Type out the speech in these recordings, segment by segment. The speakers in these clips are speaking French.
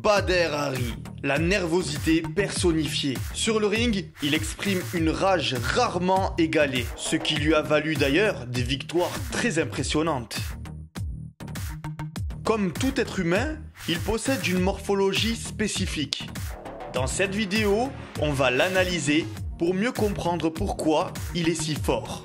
Bader Hari, la nervosité personnifiée. Sur le ring, il exprime une rage rarement égalée, ce qui lui a valu d'ailleurs des victoires très impressionnantes. Comme tout être humain, il possède une morphologie spécifique. Dans cette vidéo, on va l'analyser pour mieux comprendre pourquoi il est si fort.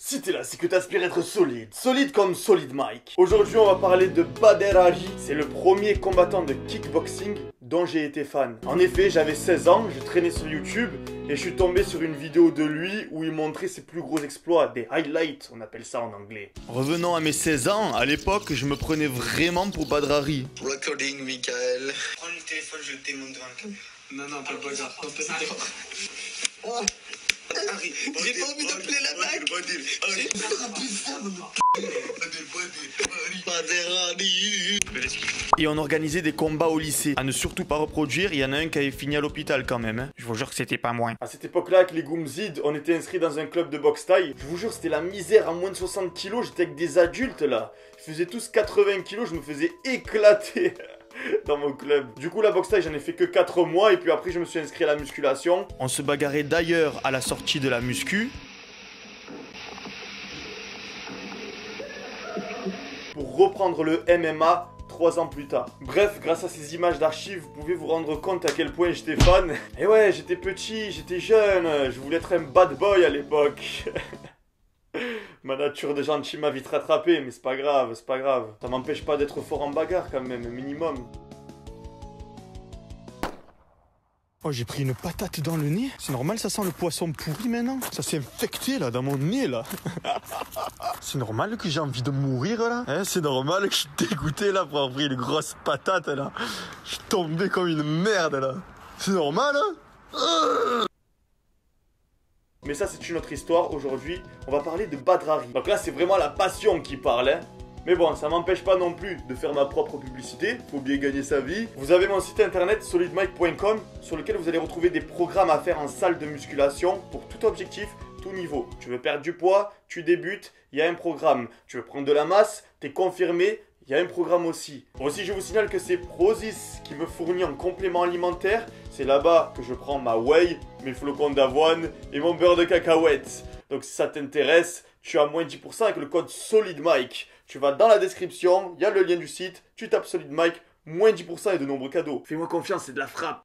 Si t'es là, c'est que t'aspires être solide. Solide comme Solid Mike. Aujourd'hui, on va parler de Bader Hari. C'est le premier combattant de kickboxing dont j'ai été fan. En effet, j'avais 16 ans, je traînais sur YouTube et je suis tombé sur une vidéo de lui où il montrait ses plus gros exploits, des highlights, on appelle ça en anglais. Revenons à mes 16 ans, à l'époque, je me prenais vraiment pour Bader Hari. Recording, Michael. Prends le téléphone, je le démonte devant le caméra. Non, non, pas le bazar. Oh, Harry, j'ai pas envie d'appeler la bague. Et on organisait des combats au lycée. À ne surtout pas reproduire, il y en a un qui avait fini à l'hôpital quand même. Je vous jure que c'était pas moins. À cette époque-là, avec les Goumzid, on était inscrits dans un club de boxe thaï. Je vous jure, c'était la misère. À moins de 60 kilos, j'étais avec des adultes là. Ils faisaient tous 80 kilos, je me faisais éclater dans mon club. Du coup, la boxe thaï, j'en ai fait que 4 mois et puis après, je me suis inscrit à la musculation. On se bagarrait d'ailleurs à la sortie de la muscu. Pour reprendre le MMA 3 ans plus tard. Bref, grâce à ces images d'archives, vous pouvez vous rendre compte à quel point j'étais fan. Et ouais, j'étais petit, j'étais jeune, je voulais être un bad boy à l'époque. Ma nature de gentil m'a vite rattrapé, mais c'est pas grave, c'est pas grave. Ça m'empêche pas d'être fort en bagarre quand même, minimum. Oh, j'ai pris une patate dans le nez. C'est normal, ça sent le poisson pourri maintenant. Ça s'est infecté là, dans mon nez là. C'est normal que j'ai envie de mourir là. Hein, c'est normal que je suis dégoûté là pour avoir pris une grosse patate là. Je suis tombé comme une merde là. C'est normal hein. Mais ça c'est une autre histoire. Aujourd'hui, on va parler de Bader Hari. Donc là, c'est vraiment la passion qui parle hein. Mais bon, ça m'empêche pas non plus de faire ma propre publicité, faut bien gagner sa vie. Vous avez mon site internet solidmike.com sur lequel vous allez retrouver des programmes à faire en salle de musculation pour tout objectif, tout niveau. Tu veux perdre du poids, tu débutes, il y a un programme. Tu veux prendre de la masse, t'es confirmé, il y a un programme aussi. Aussi, je vous signale que c'est Prozis qui me fournit un complément alimentaire. C'est là-bas que je prends ma whey, mes flocons d'avoine et mon beurre de cacahuète. Donc si ça t'intéresse, tu as moins 10% avec le code SolidMike. Tu vas dans la description, il y a le lien du site, tu tapes SolidMike, moins 10% et de nombreux cadeaux. Fais-moi confiance, c'est de la frappe.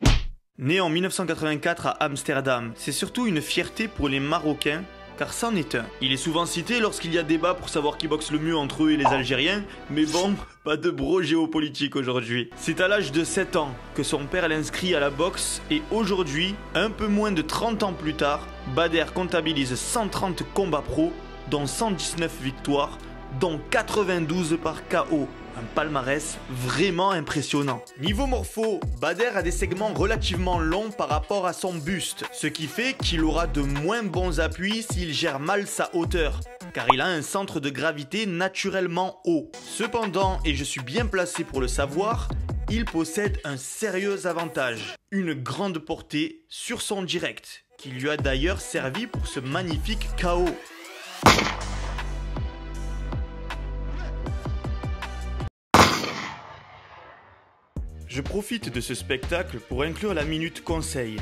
Né en 1984 à Amsterdam, c'est surtout une fierté pour les Marocains, car c'en est un. Il est souvent cité lorsqu'il y a débat pour savoir qui boxe le mieux entre eux et les Algériens, mais bon, pas de bro géopolitique aujourd'hui. C'est à l'âge de 7 ans que son père l'inscrit à la boxe et aujourd'hui, un peu moins de 30 ans plus tard, Bader comptabilise 130 combats pro, dont 119 victoires, dont 92 par KO. Un palmarès vraiment impressionnant. Niveau morpho, Bader a des segments relativement longs par rapport à son buste, ce qui fait qu'il aura de moins bons appuis s'il gère mal sa hauteur, car il a un centre de gravité naturellement haut. Cependant, et je suis bien placé pour le savoir, il possède un sérieux avantage, une grande portée sur son direct, qui lui a d'ailleurs servi pour ce magnifique KO. Je profite de ce spectacle pour inclure la minute conseil.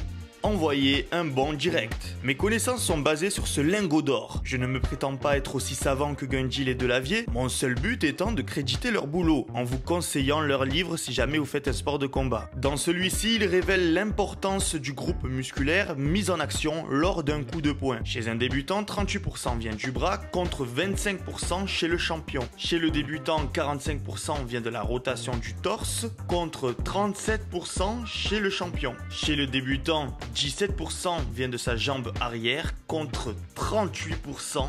Envoyez un bon direct. Mes connaissances sont basées sur ce lingot d'or. Je ne me prétends pas être aussi savant que Gundil et Delavier, mon seul but étant de créditer leur boulot, en vous conseillant leurs livres si jamais vous faites un sport de combat. Dans celui-ci, ils révèlent l'importance du groupe musculaire mis en action lors d'un coup de poing. Chez un débutant, 38% vient du bras contre 25% chez le champion. Chez le débutant, 45% vient de la rotation du torse contre 37% chez le champion. Chez le débutant, 17% vient de sa jambe arrière contre 38%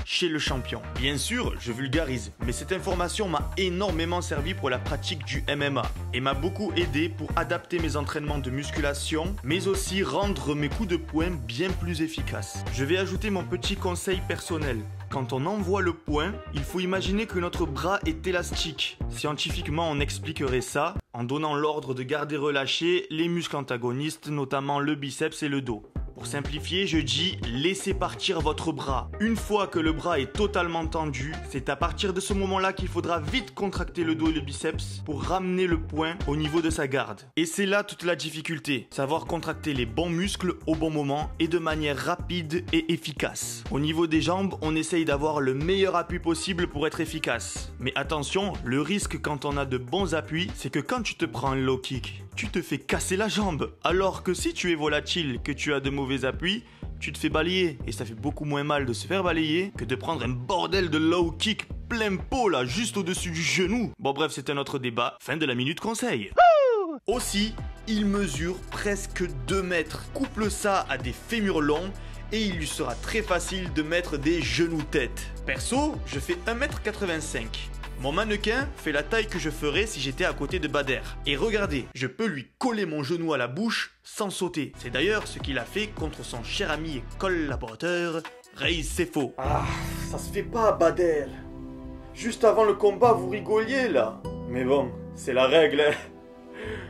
chez le champion. Bien sûr, je vulgarise, mais cette information m'a énormément servi pour la pratique du MMA et m'a beaucoup aidé pour adapter mes entraînements de musculation, mais aussi rendre mes coups de poing bien plus efficaces. Je vais ajouter mon petit conseil personnel. quand on envoie le poing, il faut imaginer que notre bras est élastique. Scientifiquement, on expliquerait ça en donnant l'ordre de garder relâchés les muscles antagonistes, notamment le biceps et le dos. Pour simplifier, je dis laissez partir votre bras. Une fois que le bras est totalement tendu, c'est à partir de ce moment-là qu'il faudra vite contracter le dos et le biceps pour ramener le poing au niveau de sa garde. Et c'est là toute la difficulté, savoir contracter les bons muscles au bon moment et de manière rapide et efficace. Au niveau des jambes, on essaye d'avoir le meilleur appui possible pour être efficace. Mais attention, le risque quand on a de bons appuis, c'est que quand tu te prends un low kick, tu te fais casser la jambe. Alors que si tu es volatile, que tu as de mauvais appuis, tu te fais balayer. Et ça fait beaucoup moins mal de se faire balayer que de prendre un bordel de low kick plein pot là, juste au-dessus du genou. Bon bref, c'est un autre débat. Fin de la minute conseil. Aussi, il mesure presque 2 mètres. Couple ça à des fémurs longs et il lui sera très facile de mettre des genoux-têtes. Perso, je fais 1m85. Mon mannequin fait la taille que je ferais si j'étais à côté de Bader. Et regardez, je peux lui coller mon genou à la bouche sans sauter. C'est d'ailleurs ce qu'il a fait contre son cher ami et collaborateur, Reis Sefo. Ah, ça se fait pas, Bader. Juste avant le combat, vous rigoliez là. Mais bon, c'est la règle, hein.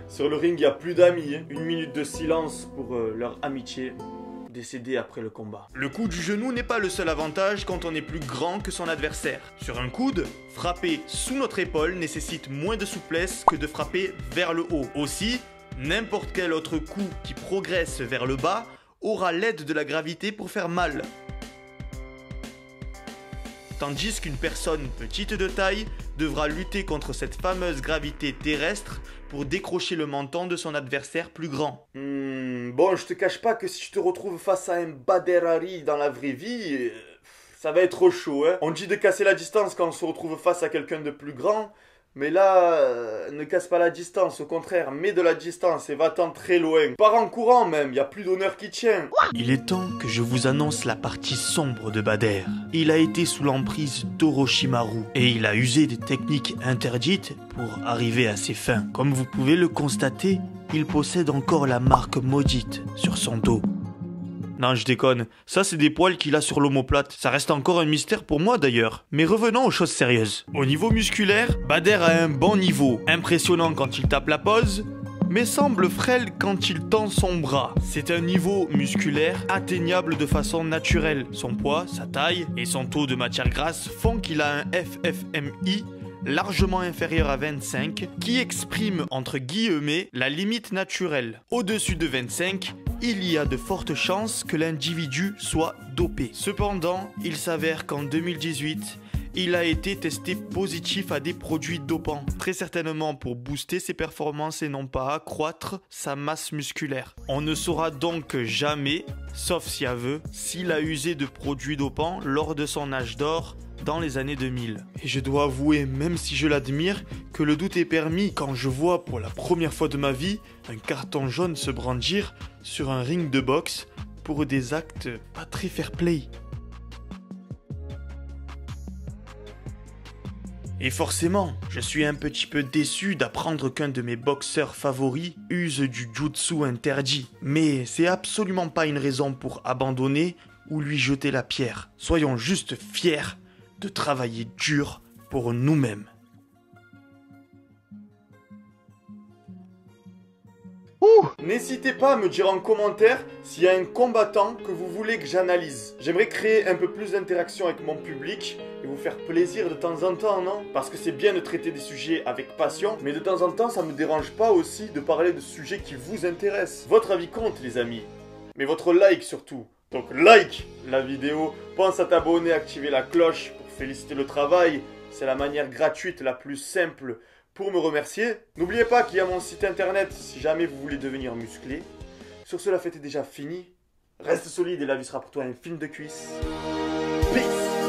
Sur le ring, il n'y a plus d'amis. Hein. 1 minute de silence pour leur amitié. Décédé après le combat. Le coup du genou n'est pas le seul avantage quand on est plus grand que son adversaire. Sur un coude, frapper sous notre épaule nécessite moins de souplesse que de frapper vers le haut. Aussi, n'importe quel autre coup qui progresse vers le bas aura l'aide de la gravité pour faire mal. Tandis qu'une personne petite de taille devra lutter contre cette fameuse gravité terrestre pour décrocher le menton de son adversaire plus grand. Bon, je te cache pas que si tu te retrouves face à un Bader Hari dans la vraie vie, ça va être chaud, hein. On dit de casser la distance quand on se retrouve face à quelqu'un de plus grand, mais là, ne casse pas la distance, au contraire, mets de la distance et va-t'en très loin. Pars en courant même, y a plus d'honneur qui tient. Il est temps que je vous annonce la partie sombre de Bader. Il a été sous l'emprise d'Orochimaru et il a usé des techniques interdites pour arriver à ses fins. Comme vous pouvez le constater, il possède encore la marque maudite sur son dos. Non, je déconne. Ça, c'est des poils qu'il a sur l'omoplate. Ça reste encore un mystère pour moi, d'ailleurs. Mais revenons aux choses sérieuses. Au niveau musculaire, Bader a un bon niveau. Impressionnant quand il tape la pose, mais semble frêle quand il tend son bras. C'est un niveau musculaire atteignable de façon naturelle. Son poids, sa taille et son taux de matière grasse font qu'il a un FFMI largement inférieur à 25, qui exprime entre guillemets la limite naturelle. Au-dessus de 25, il y a de fortes chances que l'individu soit dopé. Cependant, il s'avère qu'en 2018, il a été testé positif à des produits dopants, très certainement pour booster ses performances et non pas accroître sa masse musculaire. On ne saura donc jamais, sauf si aveu, s'il a usé de produits dopants lors de son âge d'or dans les années 2000. Et je dois avouer, même si je l'admire, que le doute est permis quand je vois pour la première fois de ma vie un carton jaune se brandir sur un ring de boxe pour des actes pas très fair-play. Et forcément, je suis un petit peu déçu d'apprendre qu'un de mes boxeurs favoris use du jutsu interdit. Mais c'est absolument pas une raison pour abandonner ou lui jeter la pierre. Soyons juste fiers de travailler dur pour nous-mêmes. N'hésitez pas à me dire en commentaire s'il y a un combattant que vous voulez que j'analyse. J'aimerais créer un peu plus d'interaction avec mon public et vous faire plaisir de temps en temps, non? Parce que c'est bien de traiter des sujets avec passion, mais de temps en temps, ça me dérange pas aussi de parler de sujets qui vous intéressent. Votre avis compte, les amis. Mais votre like surtout. Donc like la vidéo, pense à t'abonner, activer la cloche pour féliciter le travail. C'est la manière gratuite la plus simple pour me remercier. N'oubliez pas qu'il y a mon site internet si jamais vous voulez devenir musclé. Sur ce, la fête est déjà finie. Reste solide et la vie sera pour toi un film de cuisse. Peace.